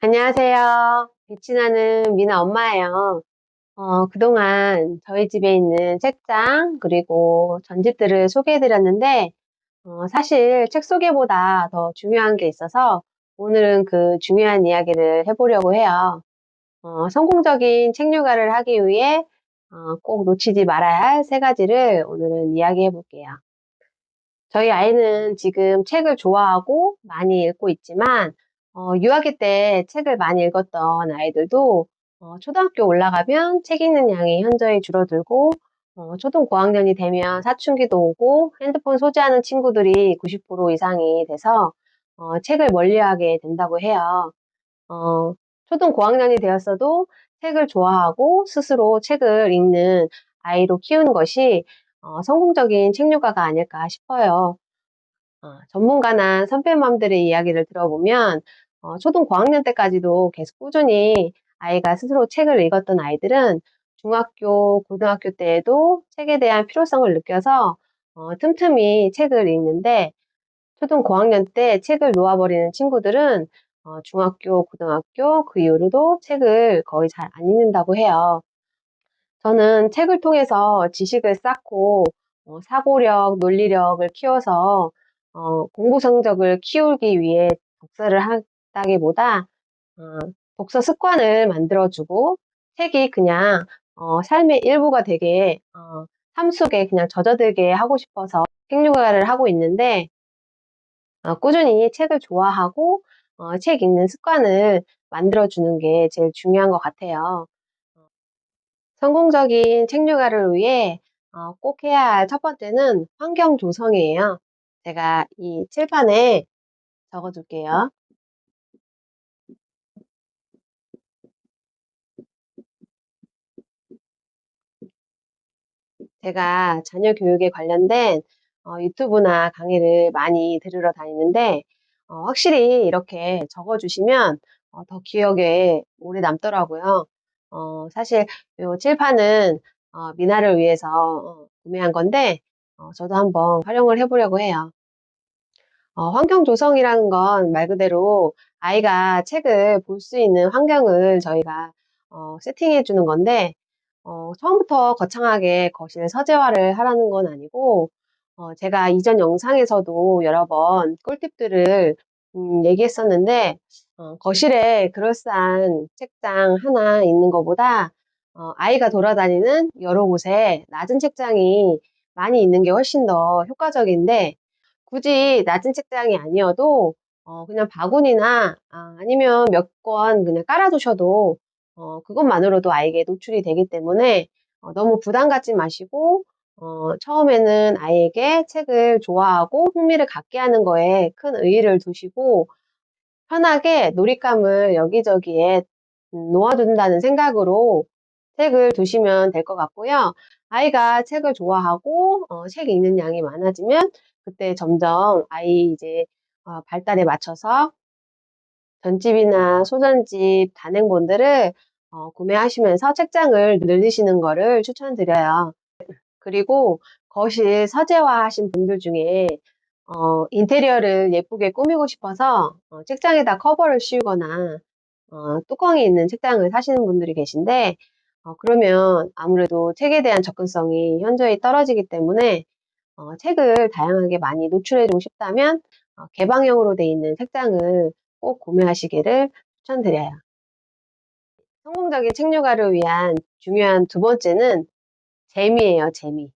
안녕하세요. 빛이 나는 미나 엄마예요. 그동안 저희 집에 있는 책장, 그리고 전집들을 소개해드렸는데, 사실 책 소개보다 더 중요한 게 있어서 오늘은 그 중요한 이야기를 해보려고 해요. 성공적인 책육아를 하기 위해 꼭 놓치지 말아야 할 세 가지를 오늘은 이야기해 볼게요. 저희 아이는 지금 책을 좋아하고 많이 읽고 있지만, 유아기 때 책을 많이 읽었던 아이들도 초등학교 올라가면 책 읽는 양이 현저히 줄어들고, 초등 고학년이 되면 사춘기도 오고 핸드폰 소지하는 친구들이 90% 이상이 돼서 책을 멀리하게 된다고 해요. 어, 초등 고학년이 되었어도 책을 좋아하고 스스로 책을 읽는 아이로 키우는 것이 성공적인 책육아가 아닐까 싶어요. 전문가나 선배맘들의 이야기를 들어보면 초등 고학년 때까지도 계속 꾸준히 아이가 스스로 책을 읽었던 아이들은 중학교, 고등학교 때에도 책에 대한 필요성을 느껴서 틈틈이 책을 읽는데, 초등 고학년 때 책을 놓아버리는 친구들은 중학교, 고등학교 그 이후로도 책을 거의 잘 안 읽는다고 해요. 저는 책을 통해서 지식을 쌓고 사고력, 논리력을 키워서 공부 성적을 키우기 위해 독서를 한다기보다 어, 독서 습관을 만들어주고 책이 그냥 삶의 일부가 되게 삶 속에 그냥 젖어들게 하고 싶어서 책육아를 하고 있는데, 꾸준히 책을 좋아하고 책 읽는 습관을 만들어주는 게 제일 중요한 것 같아요. 성공적인 책육아를 위해 꼭 해야 할 첫 번째는 환경 조성이에요. 제가 이 칠판에 적어둘게요. 제가 자녀 교육에 관련된 유튜브나 강의를 많이 들으러 다니는데, 확실히 이렇게 적어주시면 더 기억에 오래 남더라고요. 사실 요 칠판은 미나를 위해서 구매한 건데, 저도 한번 활용을 해보려고 해요. 환경 조성이라는 건 말 그대로 아이가 책을 볼 수 있는 환경을 저희가 세팅해 주는 건데, 처음부터 거창하게 거실 서재화를 하라는 건 아니고, 제가 이전 영상에서도 여러 번 꿀팁들을 얘기했었는데, 거실에 그럴싸한 책장 하나 있는 것보다 아이가 돌아다니는 여러 곳에 낮은 책장이 많이 있는 게 훨씬 더 효과적인데, 굳이 낮은 책장이 아니어도 그냥 바구니나 아니면 몇 권 그냥 깔아 두셔도 그것만으로도 아이에게 노출이 되기 때문에 너무 부담 갖지 마시고, 처음에는 아이에게 책을 좋아하고 흥미를 갖게 하는 거에 큰 의의를 두시고 편하게 놀잇감을 여기저기에 놓아둔다는 생각으로 책을 두시면 될 것 같고요. 아이가 책을 좋아하고 책 읽는 양이 많아지면 그때 점점 아이 이제 발달에 맞춰서 전집이나 소전집, 단행본들을 구매하시면서 책장을 늘리시는 거를 추천드려요. 그리고 거실 서재화하신 분들 중에 인테리어를 예쁘게 꾸미고 싶어서 책장에다 커버를 씌우거나 뚜껑이 있는 책장을 사시는 분들이 계신데, 그러면 아무래도 책에 대한 접근성이 현저히 떨어지기 때문에 책을 다양하게 많이 노출해 주고 싶다면 개방형으로 되어 있는 책장을 꼭 구매하시기를 추천드려요. 성공적인 책육아를 위한 중요한 두 번째는 재미예요, 재미.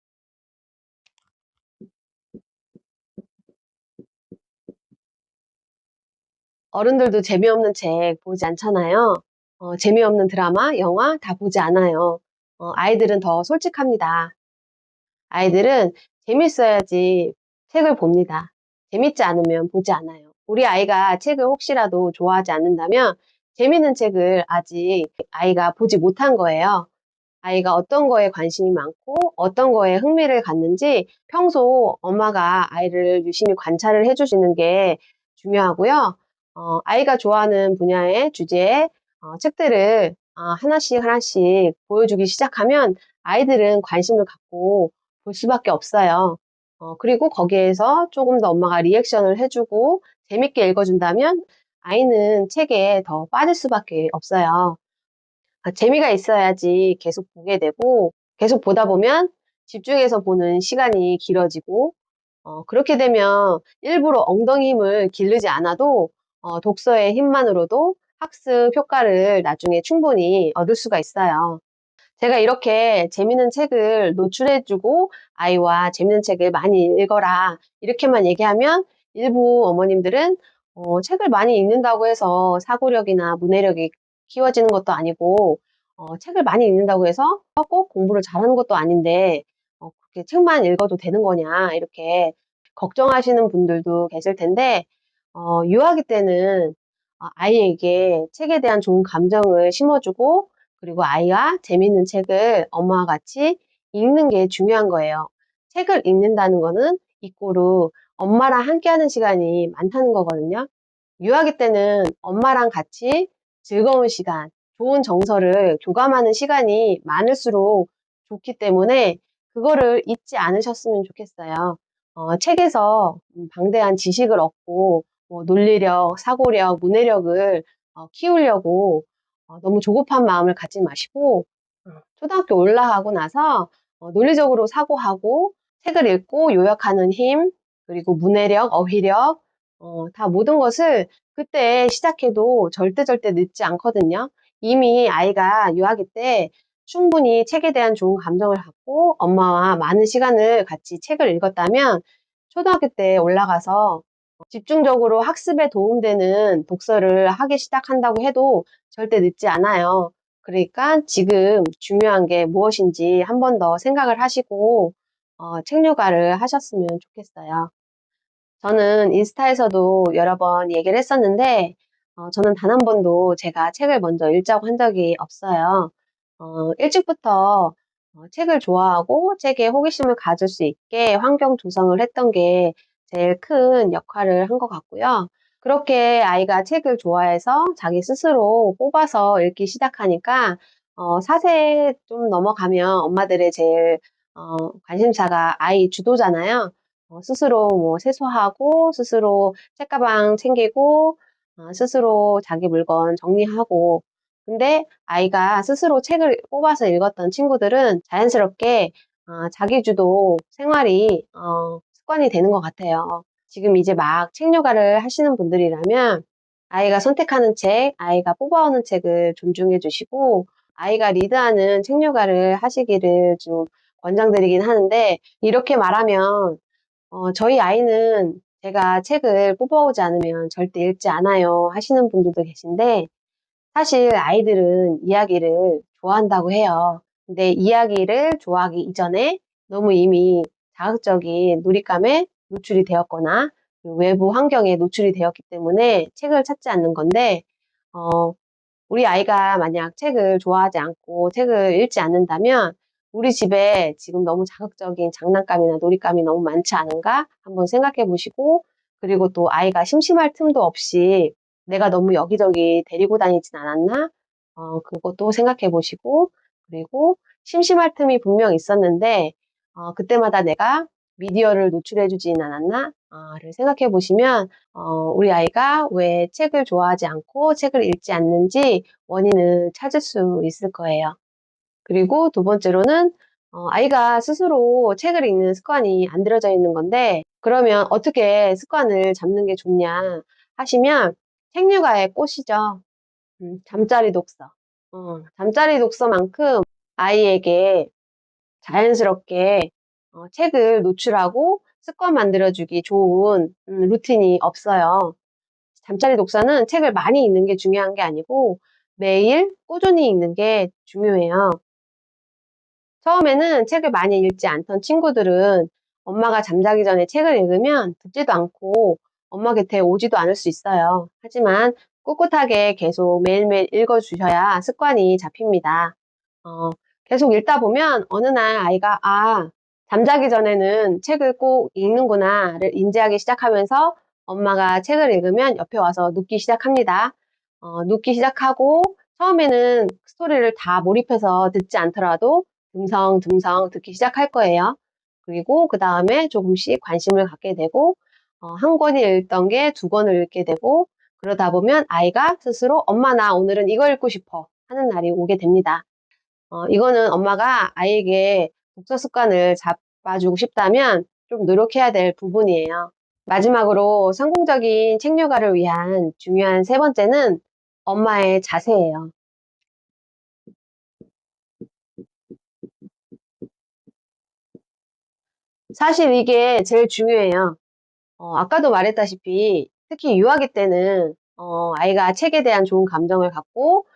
어른들도 재미없는 책 보지 않잖아요. 재미없는 드라마, 영화 다 보지 않아요. 아이들은 더 솔직합니다. 아이들은 재밌어야지 책을 봅니다. 재밌지 않으면 보지 않아요. 우리 아이가 책을 혹시라도 좋아하지 않는다면 재밌는 책을 아직 아이가 보지 못한 거예요. 아이가 어떤 거에 관심이 많고 어떤 거에 흥미를 갖는지 평소 엄마가 아이를 유심히 관찰을 해주시는 게 중요하고요. 아이가 좋아하는 분야의 주제의 책들을 하나씩 하나씩 보여주기 시작하면 아이들은 관심을 갖고 볼 수밖에 없어요. 그리고 거기에서 조금 더 엄마가 리액션을 해주고 재밌게 읽어준다면 아이는 책에 더 빠질 수밖에 없어요. 재미가 있어야지 계속 보게 되고, 계속 보다 보면 집중해서 보는 시간이 길어지고, 그렇게 되면 일부러 엉덩이 힘을 기르지 않아도 독서의 힘만으로도 학습 효과를 나중에 충분히 얻을 수가 있어요. 제가 이렇게 재밌는 책을 노출해주고 아이와 재밌는 책을 많이 읽어라 이렇게만 얘기하면 일부 어머님들은 책을 많이 읽는다고 해서 사고력이나 문해력이 키워지는 것도 아니고 책을 많이 읽는다고 해서 꼭 공부를 잘하는 것도 아닌데 그렇게 책만 읽어도 되는 거냐 이렇게 걱정하시는 분들도 계실 텐데 유아기 때는 아이에게 책에 대한 좋은 감정을 심어주고 그리고 아이가 재밌는 책을 엄마와 같이 읽는 게 중요한 거예요. 책을 읽는다는 거는 이꼬르 엄마랑 함께하는 시간이 많다는 거거든요. 유아기 때는 엄마랑 같이 즐거운 시간, 좋은 정서를 교감하는 시간이 많을수록 좋기 때문에 그거를 잊지 않으셨으면 좋겠어요. 책에서 방대한 지식을 얻고 논리력, 사고력, 문해력을 키우려고 너무 조급한 마음을 갖지 마시고 초등학교 올라가고 나서 논리적으로 사고하고 책을 읽고 요약하는 힘, 그리고 문해력, 어휘력, 다 모든 것을 그때 시작해도 절대 늦지 않거든요. 이미 아이가 유아기 때 충분히 책에 대한 좋은 감정을 갖고 엄마와 많은 시간을 같이 책을 읽었다면 초등학교 때 올라가서 집중적으로 학습에 도움되는 독서를 하기 시작한다고 해도 절대 늦지 않아요. 그러니까 지금 중요한 게 무엇인지 한 번 더 생각을 하시고 책류가를 하셨으면 좋겠어요. 저는 인스타에서도 여러 번 얘기를 했었는데 저는 단 한 번도 제가 책을 먼저 읽자고 한 적이 없어요. 일찍부터 책을 좋아하고 책에 호기심을 가질 수 있게 환경 조성을 했던 게 제일 큰 역할을 한 것 같고요. 그렇게 아이가 책을 좋아해서 자기 스스로 뽑아서 읽기 시작하니까 4세 좀 넘어가면 엄마들의 제일 관심사가 아이 주도잖아요. 스스로 뭐 세수하고 스스로 책가방 챙기고 스스로 자기 물건 정리하고 근데 아이가 스스로 책을 뽑아서 읽었던 친구들은 자연스럽게 자기주도 생활이 습관이 되는 것 같아요. 지금 이제 막 책요가를 하시는 분들이라면 아이가 선택하는 책, 아이가 뽑아오는 책을 존중해 주시고 아이가 리드하는 책요가를 하시기를 좀 권장드리긴 하는데 이렇게 말하면 저희 아이는 제가 책을 뽑아오지 않으면 절대 읽지 않아요 하시는 분들도 계신데 사실 아이들은 이야기를 좋아한다고 해요. 근데 이야기를 좋아하기 이전에 너무 이미 자극적인 놀잇감에 노출이 되었거나 그 외부 환경에 노출이 되었기 때문에 책을 찾지 않는 건데 어, 우리 아이가 만약 책을 좋아하지 않고 책을 읽지 않는다면 우리 집에 지금 너무 자극적인 장난감이나 놀잇감이 너무 많지 않은가 한번 생각해 보시고 그리고 또 아이가 심심할 틈도 없이 내가 너무 여기저기 데리고 다니진 않았나? 그것도 생각해 보시고 그리고 심심할 틈이 분명 있었는데 그때마다 내가 미디어를 노출해 주진 않았나? 를 생각해 보시면 우리 아이가 왜 책을 좋아하지 않고 책을 읽지 않는지 원인을 찾을 수 있을 거예요. 그리고 두 번째로는 아이가 스스로 책을 읽는 습관이 안 들여져 있는 건데 그러면 어떻게 습관을 잡는 게 좋냐 하시면 책류가의 꽃이죠. 잠자리 독서. 잠자리 독서만큼 아이에게 자연스럽게 책을 노출하고 습관 만들어주기 좋은 루틴이 없어요. 잠자리 독서는 책을 많이 읽는 게 중요한 게 아니고 매일 꾸준히 읽는 게 중요해요. 처음에는 책을 많이 읽지 않던 친구들은 엄마가 잠자기 전에 책을 읽으면 듣지도 않고 엄마 곁에 오지도 않을 수 있어요. 하지만 꿋꿋하게 계속 매일매일 읽어주셔야 습관이 잡힙니다. 어, 계속 읽다 보면 어느 날 아이가 잠자기 전에는 책을 꼭 읽는구나를 인지하기 시작하면서 엄마가 책을 읽으면 옆에 와서 눕기 시작합니다. 눕기 시작하고 처음에는 스토리를 다 몰입해서 듣지 않더라도 듬성듬성 듣기 시작할 거예요. 그리고 그 다음에 조금씩 관심을 갖게 되고 한 권을 읽던 게 두 권을 읽게 되고 그러다 보면 아이가 스스로 엄마 나 오늘은 이거 읽고 싶어 하는 날이 오게 됩니다. 이거는 엄마가 아이에게 독서 습관을 잡아주고 싶다면 좀 노력해야 될 부분이에요. 마지막으로 성공적인 책 육아를 위한 중요한 세 번째는 엄마의 자세예요. 사실 이게 제일 중요해요. 아까도 말했다시피 특히 유아기 때는 아이가 책에 대한 좋은 감정을 갖고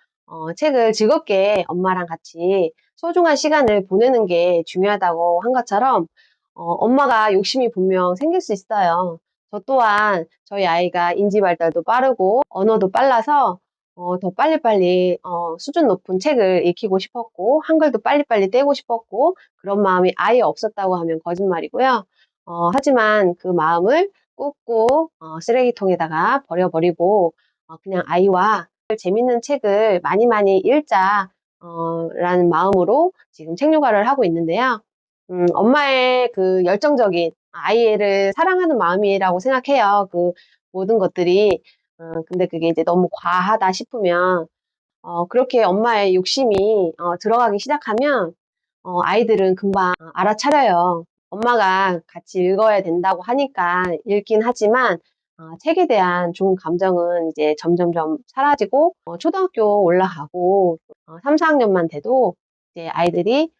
책을 즐겁게 엄마랑 같이 소중한 시간을 보내는 게 중요하다고 한 것처럼 엄마가 욕심이 분명 생길 수 있어요. 저 또한 저희 아이가 인지 발달도 빠르고 언어도 빨라서 더 빨리빨리 수준 높은 책을 익히고 싶었고 한글도 빨리빨리 떼고 싶었고 그런 마음이 아예 없었다고 하면 거짓말이고요. 하지만 그 마음을 꾹꾹 쓰레기통에다가 버려버리고 그냥 아이와 재밌는 책을 많이 많이 읽자 라는 마음으로 지금 책 육아를 하고 있는데요. 엄마의 그 열정적인 아이를 사랑하는 마음이라고 생각해요. 그 모든 것들이. 근데 그게 이제 너무 과하다 싶으면 그렇게 엄마의 욕심이 들어가기 시작하면 아이들은 금방 알아차려요. 엄마가 같이 읽어야 된다고 하니까 읽긴 하지만 책에 대한 좋은 감정은 이제 점점점 사라지고 초등학교 올라가고 3, 4학년만 돼도 이제 아이들이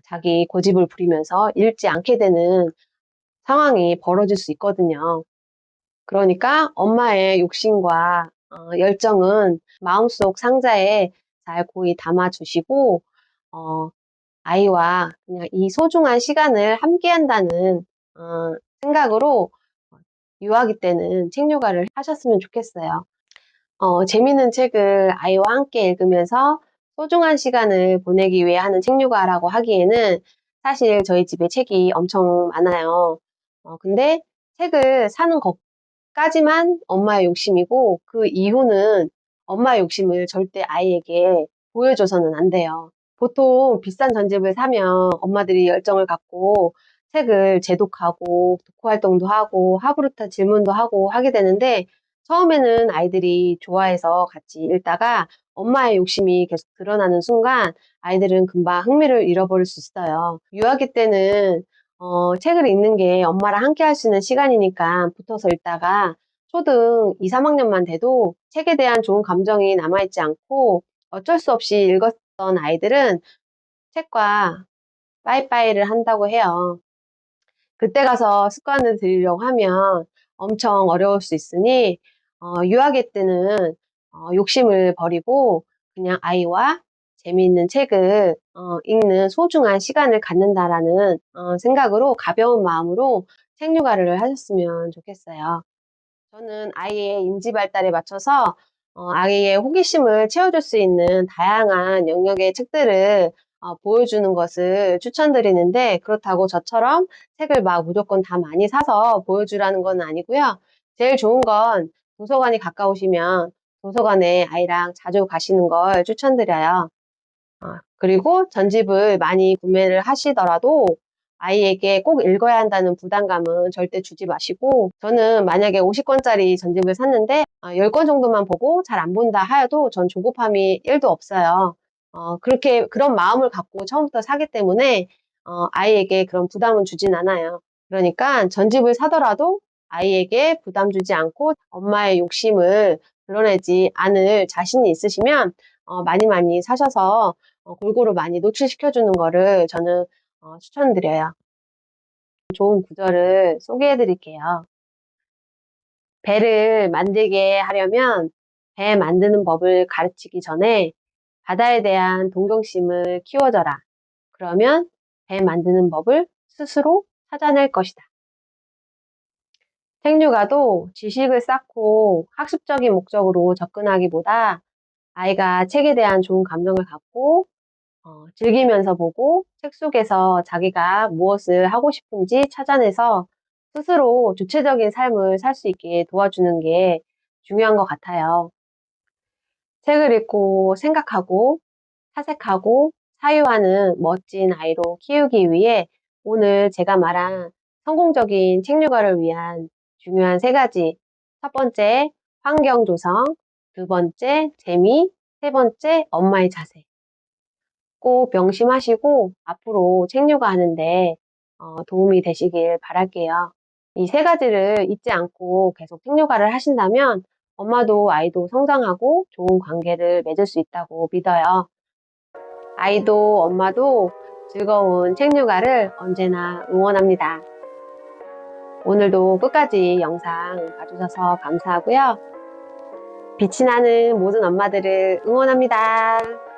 자기 고집을 부리면서 읽지 않게 되는 상황이 벌어질 수 있거든요. 그러니까 엄마의 욕심과 열정은 마음속 상자에 잘 고이 담아 주시고 어 아이와 그냥 이 소중한 시간을 함께 한다는 생각으로 유아기 때는 책 육아를 하셨으면 좋겠어요. 재미있는 책을 아이와 함께 읽으면서 소중한 시간을 보내기 위해 하는 책 육아라고 하기에는 사실 저희 집에 책이 엄청 많아요. 근데 책을 사는 것까지만 엄마의 욕심이고 그 이후는 엄마의 욕심을 절대 아이에게 보여줘서는 안 돼요. 보통 비싼 전집을 사면 엄마들이 열정을 갖고 책을 재독하고 독후 활동도 하고 하부루타 질문도 하고 하게 되는데 처음에는 아이들이 좋아해서 같이 읽다가 엄마의 욕심이 계속 드러나는 순간 아이들은 금방 흥미를 잃어버릴 수 있어요. 유아기 때는 책을 읽는 게 엄마랑 함께 할 수 있는 시간이니까 붙어서 읽다가 초등 2, 3학년만 돼도 책에 대한 좋은 감정이 남아있지 않고 어쩔 수 없이 읽었던 아이들은 책과 빠이빠이를 한다고 해요. 그때 가서 습관을 들이려고 하면 엄청 어려울 수 있으니 유아기 때는 욕심을 버리고 그냥 아이와 재미있는 책을 읽는 소중한 시간을 갖는다라는 생각으로 가벼운 마음으로 책 육아를 하셨으면 좋겠어요. 저는 아이의 인지 발달에 맞춰서 아이의 호기심을 채워줄 수 있는 다양한 영역의 책들을 보여주는 것을 추천드리는데 그렇다고 저처럼 책을 막 무조건 다 많이 사서 보여주라는 건 아니고요. 제일 좋은 건 도서관이 가까우시면 도서관에 아이랑 자주 가시는 걸 추천드려요. 그리고 전집을 많이 구매를 하시더라도 아이에게 꼭 읽어야 한다는 부담감은 절대 주지 마시고 저는 만약에 50권짜리 전집을 샀는데 10권 정도만 보고 잘 안 본다 하여도 전 조급함이 1도 없어요. 그렇게 그런 마음을 갖고 처음부터 사기 때문에 아이에게 그런 부담은 주진 않아요. 그러니까 전집을 사더라도 아이에게 부담 주지 않고 엄마의 욕심을 드러내지 않을 자신이 있으시면 많이 많이 사셔서 골고루 많이 노출시켜 주는 거를 저는 추천드려요. 좋은 구절을 소개해 드릴게요. 배를 만들게 하려면 배 만드는 법을 가르치기 전에 바다에 대한 동경심을 키워줘라. 그러면 배 만드는 법을 스스로 찾아낼 것이다. 책 육아도 지식을 쌓고 학습적인 목적으로 접근하기보다 아이가 책에 대한 좋은 감정을 갖고 즐기면서 보고 책 속에서 자기가 무엇을 하고 싶은지 찾아내서 스스로 주체적인 삶을 살 수 있게 도와주는 게 중요한 것 같아요. 책을 읽고 생각하고 사색하고 사유하는 멋진 아이로 키우기 위해 오늘 제가 말한 성공적인 책 육아를 위한 중요한 세 가지. 첫 번째, 환경 조성, 두 번째 재미, 세 번째 엄마의 자세. 꼭 명심하시고 앞으로 책 육아하는데 도움이 되시길 바랄게요. 이 세 가지를 잊지 않고 계속 책 육아를 하신다면 엄마도 아이도 성장하고 좋은 관계를 맺을 수 있다고 믿어요. 아이도 엄마도 즐거운 책 육아를 언제나 응원합니다. 오늘도 끝까지 영상 봐주셔서 감사하고요. 빛이 나는 모든 엄마들을 응원합니다.